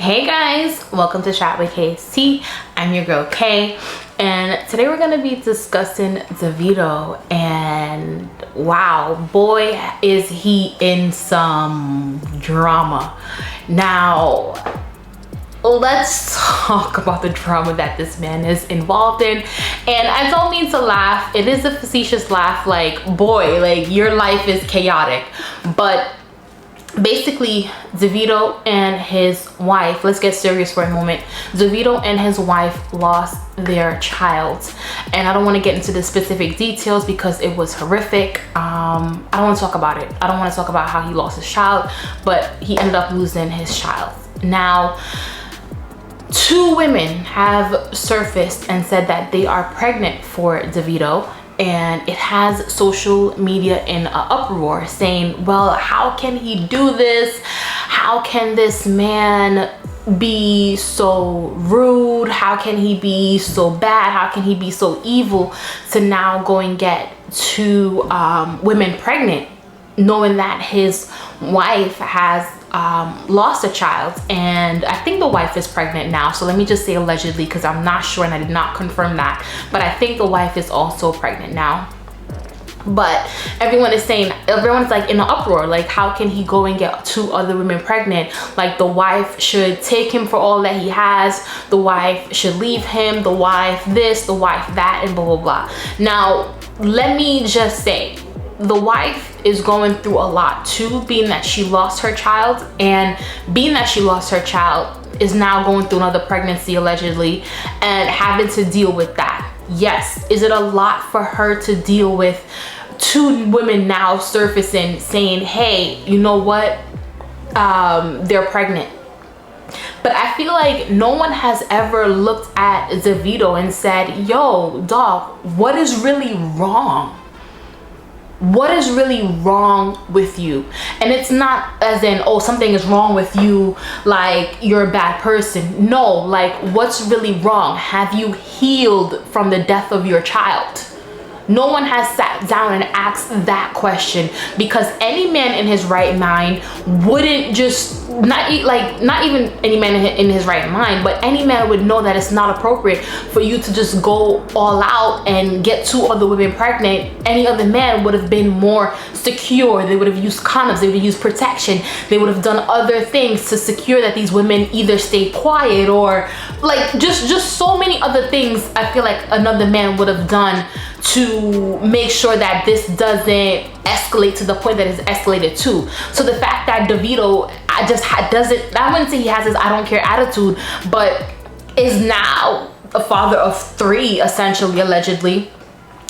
Hey guys, welcome to Chat with KST. I'm your girl Kay, and today we're gonna be discussing Davido, and wow, boy is he in some drama. Now let's talk about the drama that this man is involved in. And I don't mean to laugh, it is a facetious laugh, like, boy, like, your life is chaotic. But basically, Davido and his wife, let's get serious for a moment. Davido and his wife lost their child, and I don't want to get into the specific details because it was horrific. I don't want to talk about it. I don't want to talk about how he lost his child, but he ended up losing his child. Now, two women have surfaced and said that they are pregnant for Davido, and it has social media in an uproar, saying, well, how can he do this? How can this man be so rude? How can he be so bad? How can he be so evil to now go and get two women pregnant, knowing that his wife has lost a child? And I think the wife is pregnant now, so let me just say allegedly, because I'm not sure and I did not confirm that, but I think the wife is also pregnant now. But everyone's like in an uproar, like, how can he go and get two other women pregnant? Like, the wife should take him for all that he has, the wife should leave him, the wife this, the wife that, and blah blah blah. Now let me just say, the wife is going through a lot too, being that she lost her child, and being that she lost her child is now going through another pregnancy allegedly and having to deal with that. Yes, is it a lot for her to deal with two women now surfacing saying, hey, you know what, they're pregnant? But I feel like no one has ever looked at Davido and said, yo, dog, what is really wrong? What is really wrong with you? And it's not as in, oh, something is wrong with you, like you're a bad person. No, like, what's really wrong? Have you healed from the death of your child? No one has sat down and asked that question, because any man in his right mind wouldn't just, not even any man in his right mind, but any man would know that it's not appropriate for you to just go all out and get two other women pregnant. Any other man would have been more secure. They would have used condoms, they would have used protection, they would have done other things to secure that these women either stay quiet, or like just so many other things I feel like another man would have done to make sure that this doesn't escalate to the point that it's escalated to. So the fact that Davido I wouldn't say he has this I don't care attitude, but is now a father of three, essentially, allegedly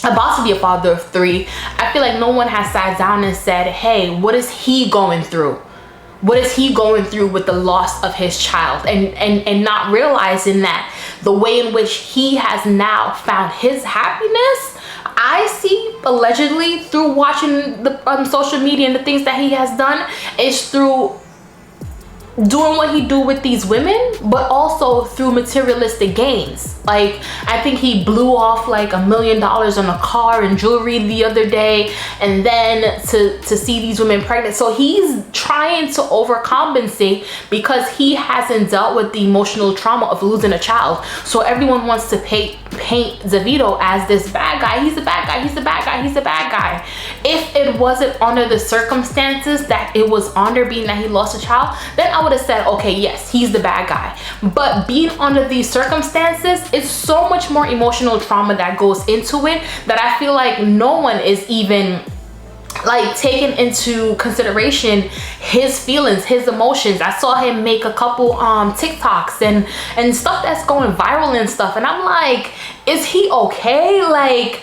about to be a father of three, I feel like no one has sat down and said, hey, what is he going through? What is he going through with the loss of his child? And not realizing that the way in which he has now found his happiness, I see allegedly through watching the social media and the things that he has done, is through doing what he do with these women, but also through materialistic gains. Like, I think he blew off like $1 million on a car and jewelry the other day, and then to see these women pregnant. So he's trying to overcompensate because he hasn't dealt with the emotional trauma of losing a child. So everyone wants to paint Davido as this bad guy. He's the bad guy, he's the bad guy, he's the bad guy. If it wasn't under the circumstances that it was under, being that he lost a child, then I would have said, okay, yes, he's the bad guy. But being under these circumstances, it's so much more emotional trauma that goes into it that I feel like no one is even like taking into consideration his feelings, his emotions. I saw him make a couple TikToks and stuff that's going viral and stuff, and I'm like, is he okay? Like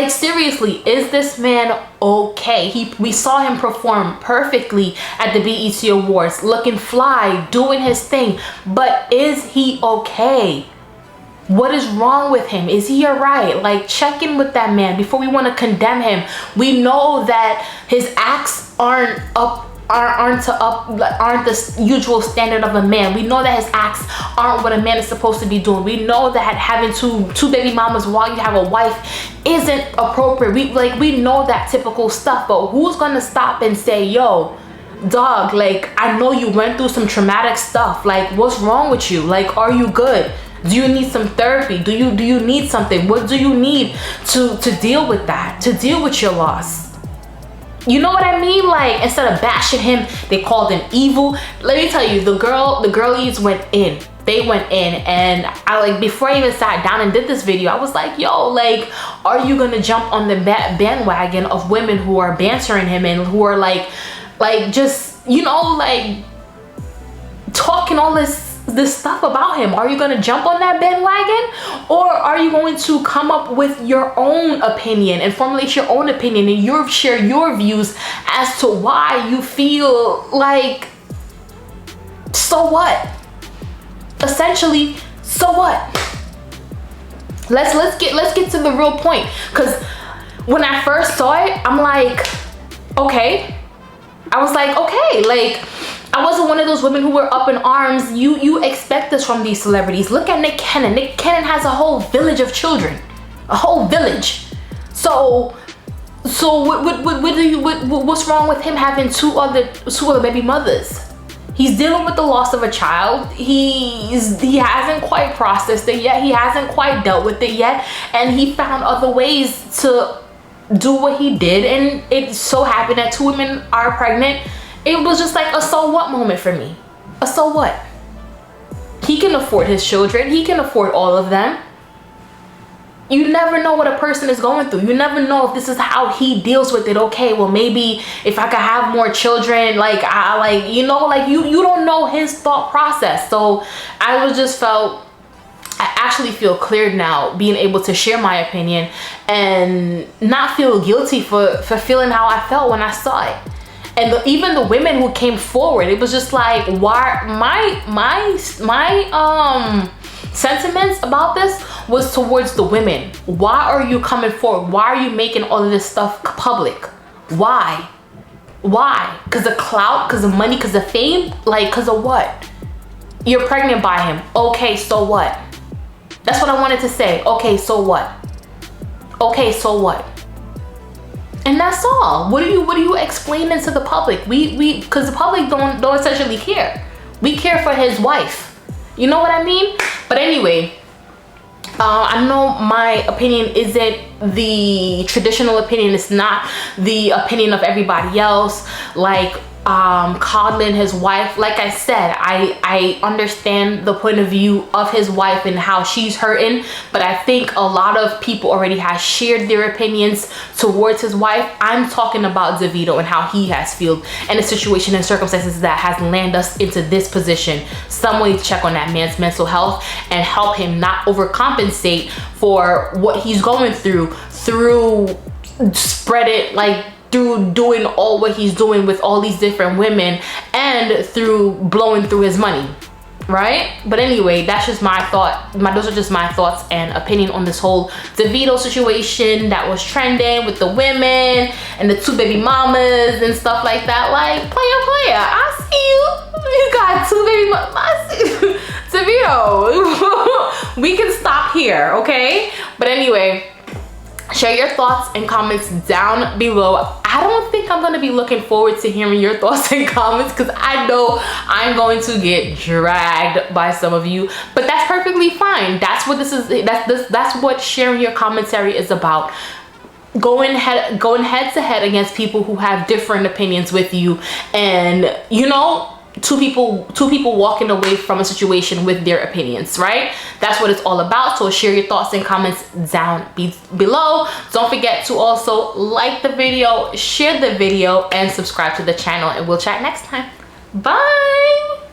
seriously, is this man okay? We saw him perform perfectly at the BET Awards, looking fly, doing his thing, but is he okay? What is wrong with him? Is he all right? Like, check in with that man before we want to condemn him. We know that his acts aren't the usual standard of a man. We know that his acts aren't what a man is supposed to be doing. We know that having two baby mamas while you have a wife isn't appropriate. We know that typical stuff, but who's gonna stop and say, yo, dog, like, I know you went through some traumatic stuff. Like, what's wrong with you? Like, are you good? Do you need some therapy? Do you need something? What do you need to deal with that, to deal with your loss? You know what I mean? Like, instead of bashing him, they called him evil. Let me tell you, the girlies went in. They went in, and I, like, before I even sat down and did this video, I was like, yo, like, are you gonna jump on the bandwagon of women who are bantering him and who are like just, you know, like, talking all this stuff about him? Are you going to jump on that bandwagon, or are you going to come up with your own opinion and formulate your own opinion and share your views as to why you feel like, so what? Essentially, so what? Let's get to the real point, because when I first saw it, I'm like, okay. I was like, okay, like, I wasn't one of those women who were up in arms. You expect this from these celebrities. Look at Nick Cannon. Nick Cannon has a whole village of children, a whole village. So what's wrong with him having two other baby mothers? He's dealing with the loss of a child. He hasn't quite processed it yet. He hasn't quite dealt with it yet, and he found other ways to do what he did, and it so happened that 2 women are pregnant. It was just like a so what moment for me. A so what? He can afford his children. He can afford all of them. You never know what a person is going through. You never know if this is how he deals with it. Okay, well, maybe if I could have more children, like, you know, like, you don't know his thought process. So I actually feel cleared now, being able to share my opinion and not feel guilty for feeling how I felt when I saw it. And even the women who came forward, it was just like, why my sentiments about this was towards the women. Why are you coming forward? Why are you making all of this stuff public? Why? Because of clout, because of money, because of fame? Like, because of what? You're pregnant by him. Okay, so what? That's what I wanted to say. Okay, so what? Okay, so what? And that's all. What are you explaining to the public? Because the public don't essentially care. We care for his wife. You know what I mean? But anyway, I know my opinion isn't the traditional opinion. It's not the opinion of everybody else. Like, coddling his wife. Like I said, I understand the point of view of his wife and how she's hurting, but I think a lot of people already have shared their opinions towards his wife. I'm talking about Davido and how he has felt, and the situation and circumstances that has landed us into this position. Someone needs to check on that man's mental health and help him not overcompensate for what he's going through spread it, like, through doing all what he's doing with all these different women and through blowing through his money, right? But anyway, that's just my thought. Those are just my thoughts and opinion on this whole Davido situation that was trending with the women and the 2 baby mamas and stuff like that. Like, player, I see you. You got 2 baby mamas. I see Davido. We can stop here, okay? But anyway, share your thoughts and comments down below. I don't think I'm going to be looking forward to hearing your thoughts and comments, because I know I'm going to get dragged by some of you, but that's perfectly fine. That's what this is. That's what sharing your commentary is about. Going head to head against people who have different opinions with you, and, you know, two people walking away from a situation with their opinions, right? That's what it's all about. So share your thoughts and comments down below. Don't forget to also like the video, share the video, and subscribe to the channel, and we'll chat next time. Bye.